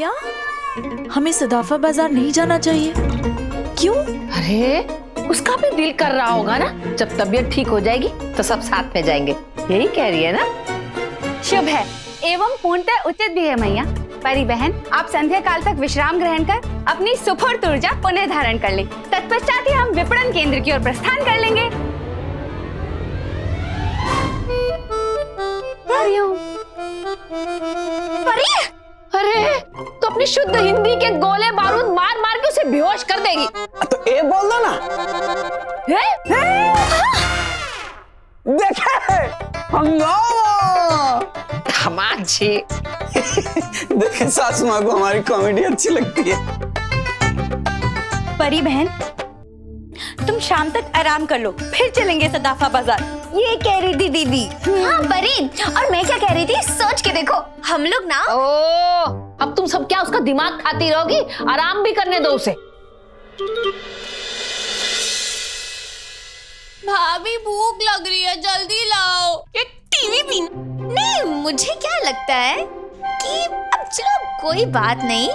क्या हमें सदाफा बाजार नहीं जाना चाहिए? क्यों? अरे उसका भी दिल कर रहा होगा ना, जब तबीयत ठीक हो जाएगी तो सब साथ में जाएंगे, यही कह रही है ना? शुभ है एवं पूर्णतः उचित भी है मैया। परी बहन, आप संध्या काल तक विश्राम ग्रहण कर अपनी सुफुर्त ऊर्जा पुनः धारण कर लें। तत्पश्चात ही हम विपणन केंद्र की ओर प्रस्थान कर लेंगे। परी, अरे तो अपनी शुद्ध हिंदी के गोले बारूद मार मार के उसे बेहोश कर देगी। तो ए बोल दो ना। देखे हंगामा। धमाल जी। देखे सासू माँ को हमारी कॉमेडी अच्छी लगती है। परी बहन, तुम शाम तक आराम कर लो, फिर चलेंगे सदाफा बाजार। ये कह रही थी दीदी। हाँ परी, और मैं क्या कह रही थी, सोच के देखो, हम लोग ना। अब तुम सब क्या उसका दिमाग खाती रहोगी? आराम भी करने दो उसे। भाभी भूख लग रही है, जल्दी लाओ। ये टीवी भी नहीं। मुझे क्या लगता है कि अब चलो कोई बात नहीं,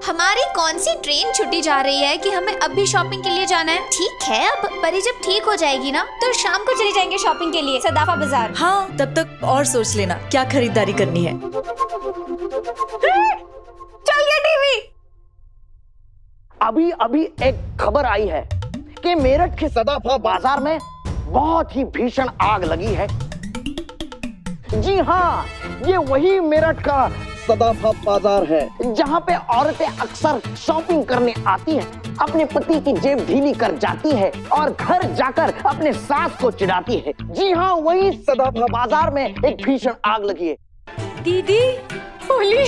हमारी कौन सी ट्रेन छुट्टी जा रही है कि हमें अब भी शॉपिंग के लिए जाना है। ठीक है, अब परी जब ठीक हो जाएगी ना तो शाम को चले जाएंगे शॉपिंग के लिए सदाफा बाजार। हाँ, तब तक और सोच लेना क्या खरीदारी करनी है। चल गया टीवी। अभी अभी एक खबर आई है कि मेरठ के सदाफा बाजार में बहुत ही भीषण आग लगी है। जी हाँ, ये वही मेरठ का सदाफा बाजार है जहाँ पे औरतें अक्सर शॉपिंग करने आती हैं, अपने पति की जेब ढीली कर जाती है और घर जाकर अपने सास को चिढ़ाती है। जी हाँ, वही सदाफा बाजार में एक भीषण आग लगी है। दीदी बोली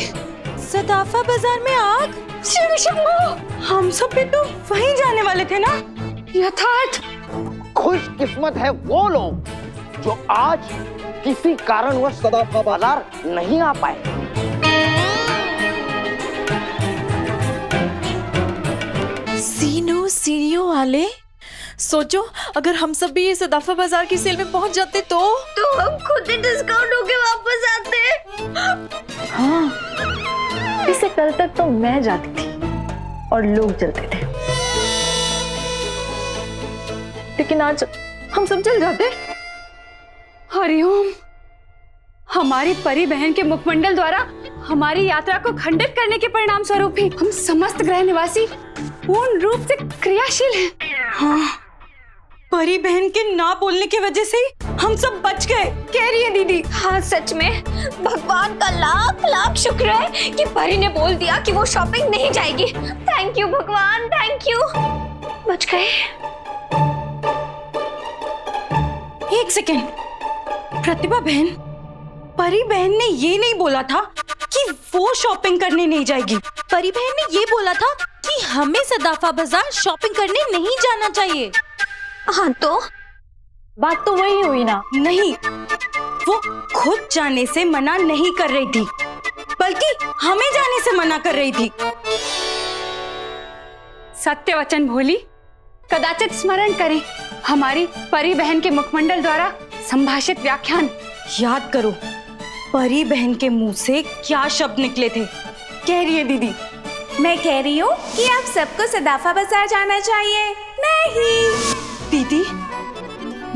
सदाफा बाजार में आग? शिव शंभू, हम सब भी तो वहीं जाने वाले थे ना। यथार्थ खुशकिस्मत है वो लोग जो आज किसी कारणवश सदाफा बाजार नहीं आ पाए। सीनियो वाले, सोचो अगर हम सब भी ये सदाफा बाजार की सेल में पहुंच जाते तो हम खुद ही डिस्काउंट होके वापस आते। हाँ, इससे कल तक तो मैं जाती थी और लोग जलते थे, लेकिन आज हम सब जल जाते। हरिओम, हमारी परी बहन के मुखमंडल द्वारा हमारी यात्रा को खंडित करने के परिणाम स्वरूप ही हम समस्त ग्रह निवासी पूर्ण रूप से क्रियाशील हैं। हाँ, परी बहन के ना बोलने की वजह से हम सब बच गए, कह रही है दीदी। हाँ सच में, भगवान का लाख लाख शुक्र है कि परी ने बोल दिया कि वो शॉपिंग नहीं जाएगी। थैंक यू भगवान, थैंक यू, बच गए। एक सेकेंड, प्रतिभा बहन, परी बहन ने ये नहीं बोला था कि वो शॉपिंग करने नहीं जाएगी। परी बहन ने ये बोला था कि हमें सदाफा बाजार शॉपिंग करने नहीं जाना चाहिए। हाँ तो बात तो वही हुई ना। नहीं, वो खुद जाने से मना नहीं कर रही थी, बल्कि हमें जाने से मना कर रही थी। सत्य वचन भोली, कदाचित स्मरण करें हमारी परी बहन के मुखमंडल द्वारा संभाषित व्याख्यान। याद करो परी बहन के मुंह से क्या शब्द निकले थे, कह रही है दीदी। मैं कह रही हूँ कि आप सबको सदाफा बाजार जाना चाहिए। नहीं दीदी,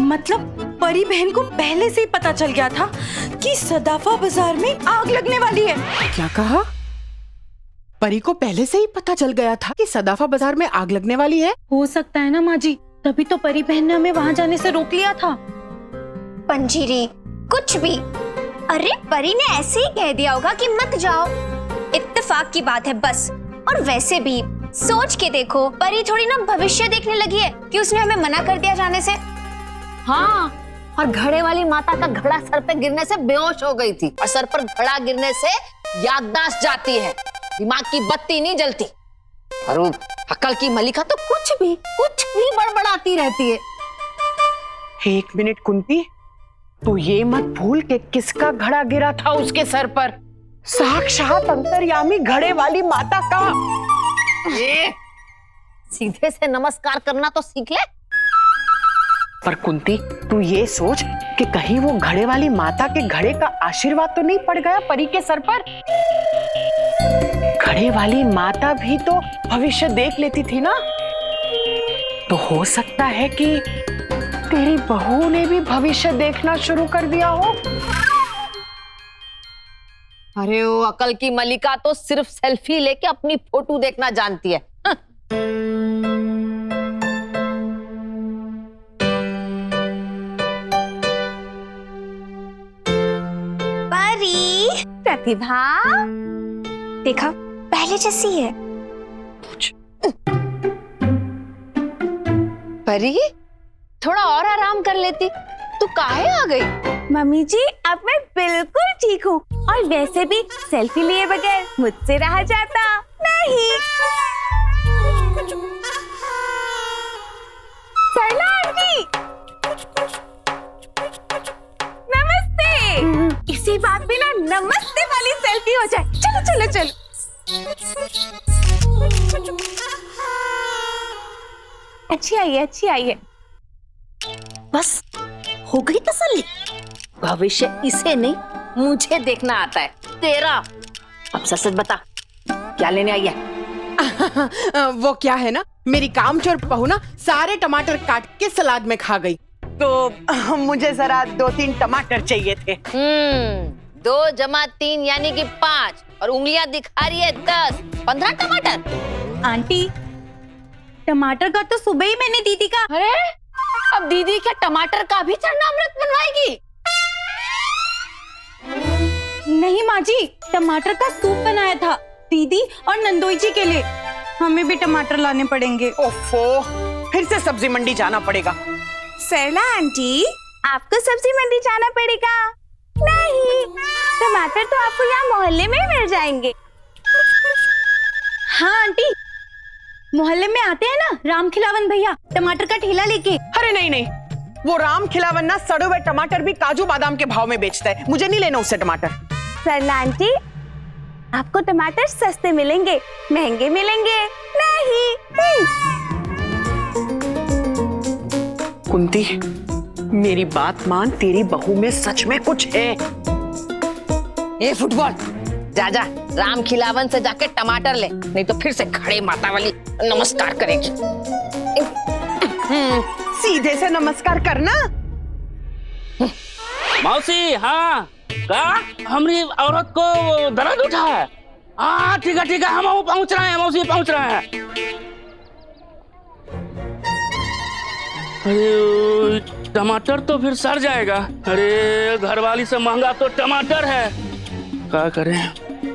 मतलब परी बहन को पहले से ही पता चल गया था कि सदाफा बाजार में आग लगने वाली है। क्या कहा? परी को पहले से ही पता चल गया था कि सदाफा बाजार में आग लगने वाली है? हो सकता है ना माँ जी, तभी तो परी बहन ने हमें वहाँ जाने से रोक लिया था। पंजीरी कुछ भी, अरे परी ने ऐसे ही कह दिया होगा कि मत जाओ, इत्तेफाक की बात है बस। और वैसे भी सोच के देखो, परी थोड़ी ना भविष्य देखने लगी है कि उसने हमें मना कर दिया जाने से। हाँ, और घड़े वाली माता का घड़ा सर पे गिरने से बेहोश हो गई थी, और सर पर घड़ा गिरने से याददाश्त जाती है, दिमाग की बत्ती नहीं जलती। और वो अकल की मलिका तो कुछ भी बड़बड़ाती रहती है। एक मिनट कुंती, तू ये मत भूल कि किसका घड़ा गिरा था उसके सर पर। साक्षात अंतर्यामी घड़े वाली माता का। ये सीधे से नमस्कार करना तो सीख ले। पर कुंती, तू ये सोच कि कहीं वो घड़े वाली माता के घड़े का आशीर्वाद तो नहीं पड़ गया परी के सर पर। घड़े घड़े वाली माता भी तो भविष्य देख लेती थी ना, तो हो सकता है कि तेरी बहू ने भी भविष्य देखना शुरू कर दिया हो। अरे वो अकल की मलिका तो सिर्फ सेल्फी लेके अपनी फोटो देखना जानती है। परी, प्रतिभा, देखा पहले जैसी है। परी, थोड़ा और आराम कर लेती, तू काहे आ गई? मम्मी जी, अब मैं बिल्कुल ठीक हूँ, और वैसे भी सेल्फी लिए बगैर मुझसे रहा जाता नहीं। सरला आंटी, नमस्ते। इसी बात पे ना नमस्ते वाली सेल्फी हो जाए। चलो चलो चलो। अच्छी आई है, अच्छी आई है। बस हो गई तसल्ली। भविष्य इसे नहीं मुझे देखना आता है। तेरा अब सच सच बता, क्या लेने आई है? वो क्या है ना, मेरी कामचोर बहू ना सारे टमाटर काट के सलाद में खा गई, तो मुझे जरा 2-3 टमाटर चाहिए थे। 2 + 3 यानी कि 5, और उंगलियां दिखा रही है 10, 15 टमाटर। आंटी, टमाटर का तो सुबह ही मैंने दीदी का। अरे अब दीदी क्या टमाटर का भी चरणामृत बनवाएगी? नहीं माँ जी, टमाटर का सूप बनाया था दीदी और नंदोई जी के लिए। हमें भी टमाटर लाने पड़ेंगे। ओफो, फिर से सब्जी मंडी जाना पड़ेगा। सरला आंटी, आपको सब्जी मंडी जाना पड़ेगा? नहीं, टमाटर तो आपको यहाँ मोहल्ले में ही मिल जाएंगे। हाँ आंटी, मोहल्ले में आते हैं ना राम खिलावन भैया टमाटर का ठेला लेके। अरे नहीं नहीं, वो राम खिलावन ना सड़े हुए टमाटर भी काजू बादाम के भाव में बेचता है, मुझे नहीं लेना उससे टमाटर। सरला आंटी, आपको टमाटर सस्ते मिलेंगे, महंगे मिलेंगे नहीं। कुंती, मेरी बात मान, तेरी बहू में सच में कुछ है। ए फुटबॉल, जा जा राम खिलावन से जाके टमाटर ले, नहीं तो फिर से खड़े माता वाली नमस्कार करेगी। सीधे से नमस्कार करना। मौसी, हाँ का हमारी औरत को दर्द उठा है। ठीक है हम पहुंच रहे हैं मौसी, पहुंच रहे हैं। अरे टमाटर तो फिर सड़ जाएगा। अरे घरवाली से महंगा तो टमाटर है, क्या करें,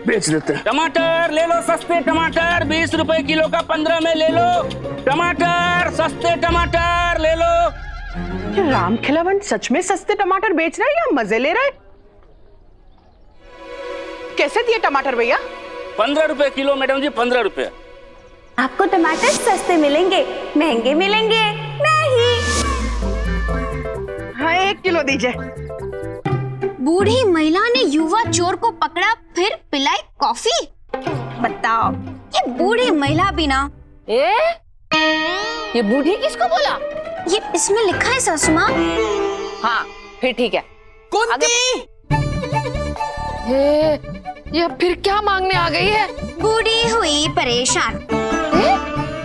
बेच देते हैं। टमाटर ले लो, सस्ते टमाटर 20 रुपए किलो का 15 में ले लो। टमाटर, सस्ते टमाटर ले लो। राम खिलावन सच में सस्ते टमाटर बेच रहा है या मजे ले रहा है? कैसे दिए टमाटर भैया? 15 रुपए किलो मैडम जी, 15 रुपए। आपको टमाटर सस्ते मिलेंगे, महंगे मिलेंगे नहीं। हाँ 1 किलो दीजिए। बूढ़ी महिला ने युवा चोर को पकड़ा, फिर पिलाई कॉफी। बताओ, ये बूढ़ी महिला भी ना। ये बूढ़ी किसको बोला? ये इसमें लिखा है सासू माँ। हाँ फिर ठीक है। कुंती, ये फिर क्या मांगने आ गई है? बूढ़ी हुई परेशान।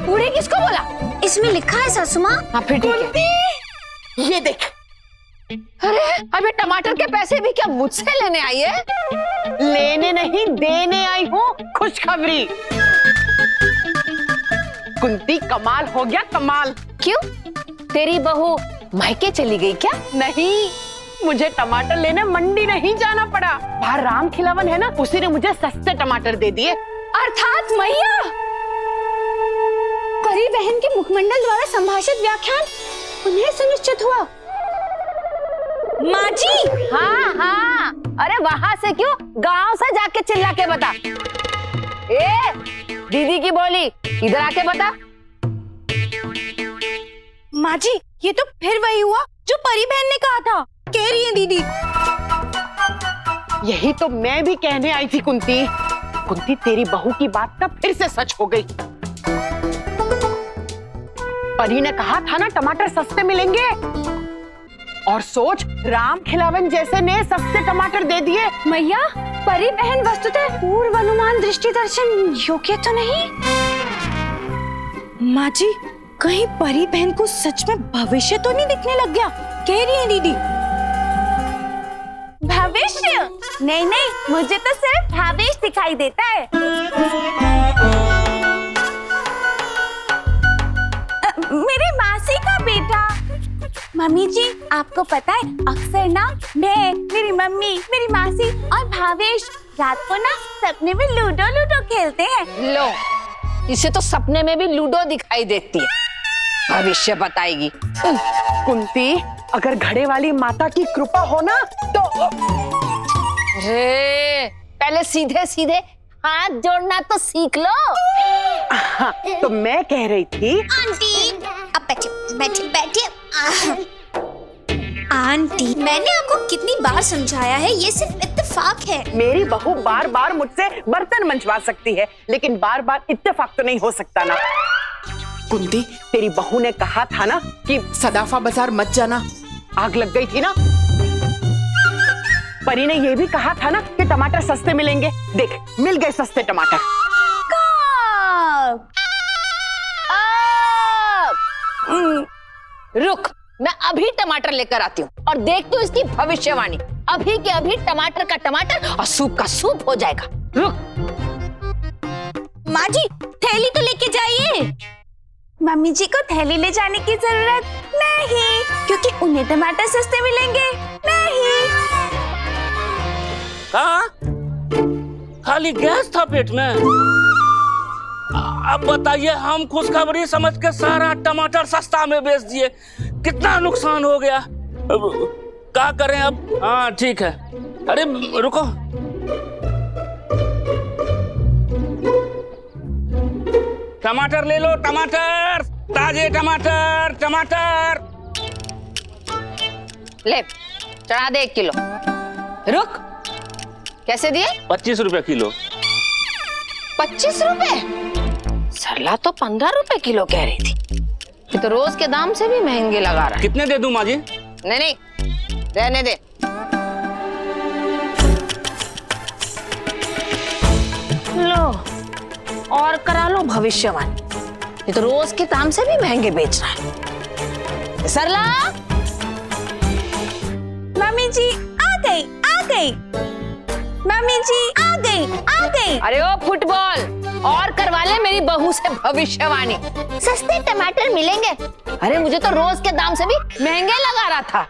बूढ़ी किसको बोला? इसमें लिखा है सासू माँ। हाँ फिर ठीक है। ये देख। अरे अबे टमाटर के पैसे भी क्या मुझसे लेने आई है? लेने नहीं, देने आई हूँ खुशखबरी। कुंती, कमाल हो गया, कमाल। क्यों, तेरी बहू मायके चली गई क्या? नहीं, मुझे टमाटर लेने मंडी नहीं जाना पड़ा। बाहर राम खिलावन है ना, उसी ने मुझे सस्ते टमाटर दे दिए। अर्थात मैया, परी बहन के मुखमंडल द्वारा संभाषित व्याख्यान उन्हें सुनिश्चित हुआ। माँ जी, हाँ हाँ, अरे वहां से क्यों, गांव से जाके चिल्ला के बता। ए दीदी की बोली, इधर आके बता। माँ जी, ये तो फिर वही हुआ जो परी बहन ने कहा था, कह रही है दीदी। यही तो मैं भी कहने आई थी कुंती। कुंती, तेरी बहू की बात ना फिर से सच हो गई। परी ने कहा था ना टमाटर सस्ते मिलेंगे, और सोच, राम खिलावन जैसे ने सस्ते टमाटर दे दिए। मैया, परी बहन वस्तुतः पूर्व अनुमान दृष्टि दर्शन योग्य तो नहीं? माँ जी, कहीं परी बहन को सच में भविष्य तो नहीं दिखने लग गया? कह रही है दीदी। भविष्य? नहीं नहीं, मुझे तो सिर्फ भावेश दिखाई देता है। मेरी मासी का बेटा। मम्मी जी, आपको पता है अक्सर ना मैं, मेरी मम्मी, मेरी मासी और भावेश रात को ना सपने में लूडो खेलते हैं। लो, इसे तो सपने में भी लूडो दिखाई देती है, भविष्य बताएगी। कुंती, अगर घड़े वाली माता की कृपा हो ना तो अरे पहले सीधे सीधे हाथ जोड़ना तो सीख लो। हाँ, तो मैं कह रही थी आंटी, अब बैठिए बैठिए बैठिए। आंटी, मैंने आपको कितनी बार समझाया है, ये सिर्फ इत्तेफाक है। मेरी बहू बार बार मुझसे बर्तन मंजवा सकती है, लेकिन बार बार इत्तेफाक तो नहीं हो सकता ना। कुंती, तेरी बहू ने कहा था ना कि सदाफा बाजार मत जाना, आग लग गई थी ना। परी ने ये भी कहा था ना कि टमाटर सस्ते मिलेंगे। देख, मिल गए सस्ते टमाटर। रुक, मैं अभी टमाटर लेकर आती हूँ और देखती हूँ इसकी भविष्यवाणी। अभी के अभी टमाटर का टमाटर और सूप का सूप हो जाएगा। रुक। माँ जी, थैली तो लेके जाइए। मम्मी जी को थैली ले जाने की जरूरत नहीं, क्योंकि उन्हें टमाटर सस्ते मिलेंगे। नहीं। हाँ? खाली गैस था पेट में? अब बताइए, हम खुशखबरी समझ के सारा टमाटर सस्ता में बेच दिए, कितना नुकसान हो गया। अब क्या करें अब? हाँ ठीक है। अरे रुको, टमाटर ले लो, टमाटर, ताजे टमाटर, टमाटर। ले, चढ़ा दे 1 किलो। रुक, कैसे दिए? 25 रुपए किलो। 25 रुपए? सरला तो 15 रुपए किलो कह रही थी। ये तो रोज के दाम से भी महंगे लगा रहा है। कितने दे दूं माँ जी? नहीं नहीं, रहने दे। लो, और करा लो भविष्यवाणी। ये तो रोज के दाम से भी महंगे बेच रहा है। सरला, मम्मी जी आ गई, आ गई। मम्मी जी आ गई, आ गई। अरे ओ फुटबॉल, और करवा ले मेरी बहू से भविष्यवाणी। सस्ते टमाटर मिलेंगे। अरे मुझे तो रोज के दाम से भी महंगे लगा रहा था।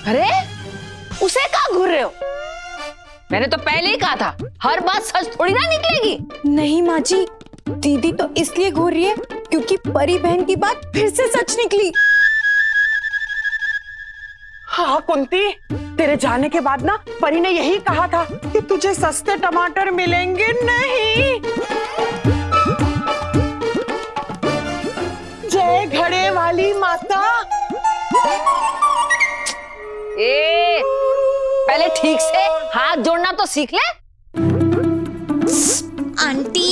अरे उसे कहाँ घूर रहे हो? मैंने तो पहले ही कहा था, हर बात सच थोड़ी ना निकलेगी। नहीं माँ जी, दीदी तो इसलिए घूर रही है क्योंकि परी बहन की बात फिर से सच निकली। हाँ कुंती, तेरे जाने के बाद ना परी ने यही कहा था कि तुझे सस्ते टमाटर मिलेंगे नहीं। जय घड़े वाली माता। ए, पहले ठीक से हाथ जोड़ना तो सीख ले। आंटी,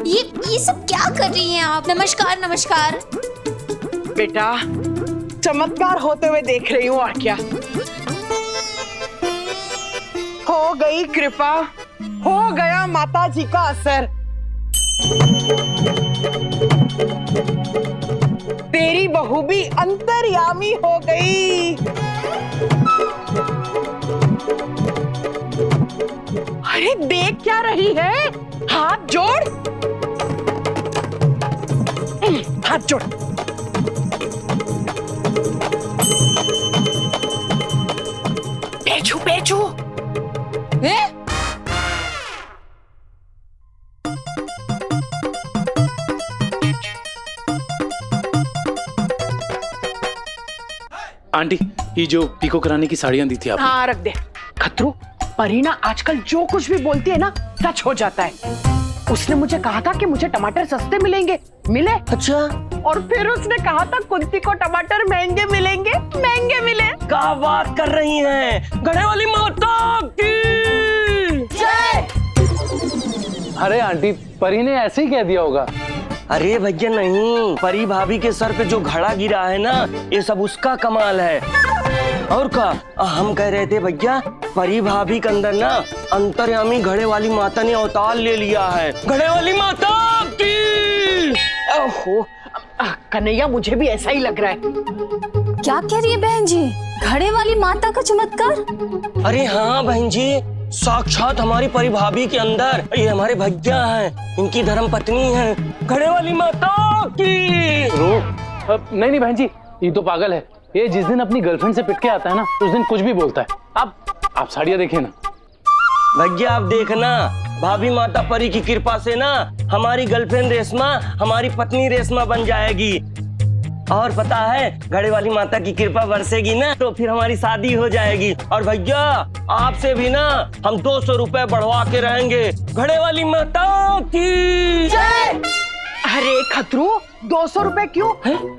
ये सब क्या कर रही हैं आप? नमस्कार नमस्कार। बेटा, चमत्कार होते हुए देख रही हूँ, और क्या। हो गई कृपा, हो गया माता जी का असर। तेरी बहू भी अंतर्यामी हो गई। अरे देख क्या रही है? हाथ जोड़, हाथ जोड़। पेचू पेचू। आंटी, ये जो पीको कराने की साड़ियां दी थी आपने। हाँ रख दे। खतरू, परीना आजकल जो कुछ भी बोलती है ना सच हो जाता है। उसने मुझे कहा था कि मुझे टमाटर सस्ते मिलेंगे, मिले। अच्छा, और फिर उसने कहा था कुंती को टमाटर महंगे मिलेंगे, महंगे मिले। क्या बात कर रही हैं? घड़े वाली माता की जय। अरे आंटी, परी ने ऐसे ही कह दिया होगा। अरे भैया नहीं, परी भाभी के सर पे जो घड़ा गिरा है ना, ये सब उसका कमाल है। और क्या हम कह रहे थे भैया, परी भाभी के अंदर ना अंतर्यामी घड़े वाली माता ने अवतार ले लिया है। घड़े वाली माता की। ओहो कन्हैया, मुझे भी ऐसा ही लग रहा है। क्या कह रही है बहन जी? घड़े वाली माता का चमत्कार? अरे हाँ बहन जी, साक्षात हमारी परी भाभी के अंदर ये हमारे भैया हैं, इनकी धर्म पत्नी है घड़े वाली माता की। नहीं नहीं बहन जी, ये तो पागल है। ये जिस दिन अपनी गर्लफ्रेंड से पिट के आता है ना, उस दिन कुछ भी बोलता है। आप साड़ियाँ देखिए ना भैया, आप देखना, भाभी माता परी की कृपा से ना हमारी गर्लफ्रेंड रेशमा हमारी पत्नी रेशमा बन जाएगी। और पता है, घड़े वाली माता की कृपा बरसेगी ना तो फिर हमारी शादी हो जाएगी। और भैया आपसे भी ना हम 200 रुपए बढ़वा के रहेंगे। घड़े वाली माता की जय। अरे खतरू, 200 रुपए क्यों?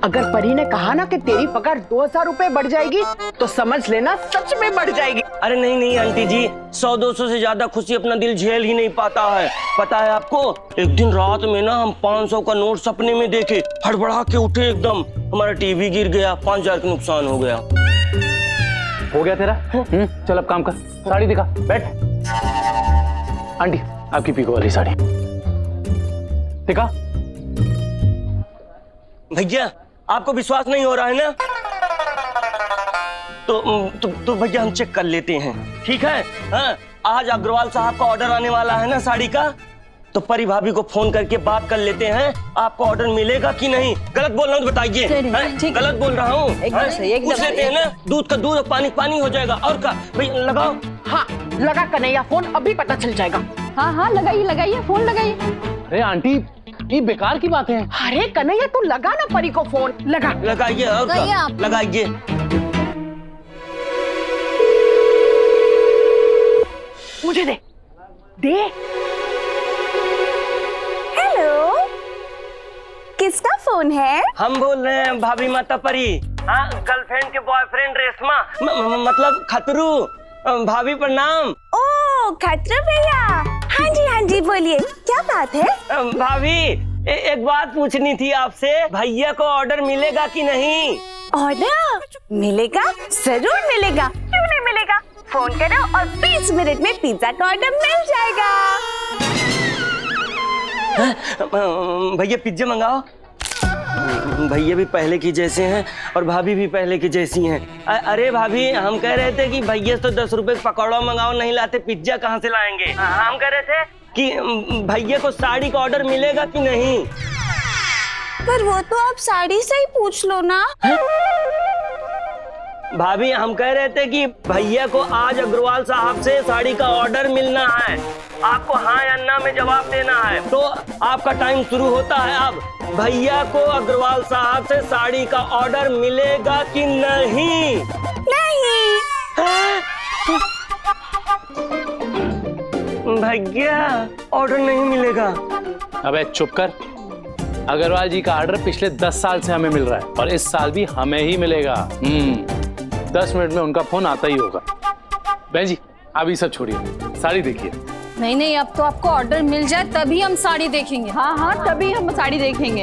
अगर परी ने कहा ना कि तेरी पगार 2000 रुपए बढ़ जाएगी तो समझ लेना सच में बढ़ जाएगी। अरे नहीं नहीं आंटी जी, 100-200 से ज्यादा खुशी अपना दिल झेल ही नहीं पाता है। पता है आपको, एक दिन रात में ना हम 500 का नोट सपने में देखे, हड़बड़ा के उठे एकदम, हमारा टीवी गिर गया, 5000 का नुकसान हो गया। हो गया तेरा? चल अब काम कर, साड़ी दिखा, बैठ। आंटी आपकी पीको वाली साड़ी दिखा। भैया आपको विश्वास नहीं हो रहा है ना, तो भैया हम चेक कर लेते हैं, ठीक है? हाँ, आज अग्रवाल साहब का ऑर्डर आने वाला है ना साड़ी का, तो परी भाभी को फोन करके बात कर लेते हैं, आपको ऑर्डर मिलेगा कि नहीं। गलत बोल रहा हूँ तो बताइए। गलत बोल रहा हूँ, पूछ लेते हैं ना, दूध का दूध पानी पानी हो जाएगा। और क्या भैया, लगाओ। हाँ लगा कन्हैया फोन, अभी पता चल जाएगा। हाँ लगाइए लगाइए, फोन लगाइए। अरे आंटी, ये बेकार की बात है। अरे कन्हैया तू लगा ना परी को फोन, लगा। लगाइए और क्या, लगाइए। मुझे दे दे। हेलो, किसका फोन है? हम बोल रहे हैं भाभी माता परी। हाँ, गर्लफ्रेंड के बॉयफ्रेंड रेशमा, मतलब खतरू। भाभी प्रणाम। ओ खतरू भैया, हाँ जी बोलिए, क्या बात है? भाभी एक बात पूछनी थी आपसे, भैया को ऑर्डर मिलेगा कि नहीं? ऑर्डर मिलेगा, जरूर मिलेगा, क्यों नहीं मिलेगा? फोन करो और 20 मिनट में पिज्जा का ऑर्डर मिल जाएगा। भैया पिज्जा मंगाओ। भैया भी पहले की जैसे हैं और भाभी भी पहले की जैसी हैं। अरे भाभी, हम कह रहे थे कि भैया तो 10 रुपए पकौड़ा मंगाओ, नहीं लाते पिज्जा कहाँ से लाएंगे? हम कह रहे थे कि भैया को साड़ी का ऑर्डर मिलेगा कि नहीं? पर वो तो आप साड़ी से ही पूछ लो ना। भाभी हम कह रहे थे कि भैया को आज अग्रवाल साहब से साड़ी का ऑर्डर मिलना है, आपको हाँ या ना में जवाब देना है। तो आपका टाइम शुरू होता है अब। भैया को अग्रवाल साहब से साड़ी का ऑर्डर मिलेगा कि नहीं? नहीं। भैया ऑर्डर नहीं मिलेगा। अबे चुप कर। अग्रवाल जी का ऑर्डर पिछले 10 साल से हमें मिल रहा है और इस साल भी हमें ही मिलेगा। 10 मिनट में उनका फोन आता ही होगा। बहन जी आप ये सब छोड़िए, साड़ी देखिए। नहीं, अब तो आपको ऑर्डर मिल जाए तभी हम साड़ी देखेंगे। हाँ तभी हम साड़ी देखेंगे।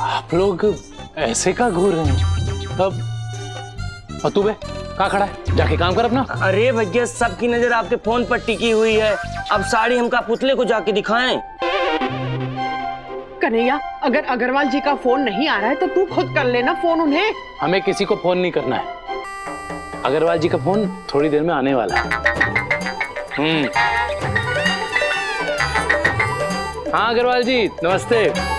आप लोग ऐसे का घूर रहे हैं? अब तू बे कहाँ खड़ा है? जाके काम कर अपना। अरे भैया सबकी नजर आपके फोन पर टिकी हुई है, अब साड़ी हमका पुतले को जाके दिखाएं। कन्हैया, अगर अग्रवाल जी का फोन नहीं आ रहा है तो तू खुद कर लेना फोन उन्हें। हमें किसी को फोन नहीं करना है। अग्रवाल जी का फोन थोड़ी देर में आने वाला है। हाँ अग्रवाल जी नमस्ते।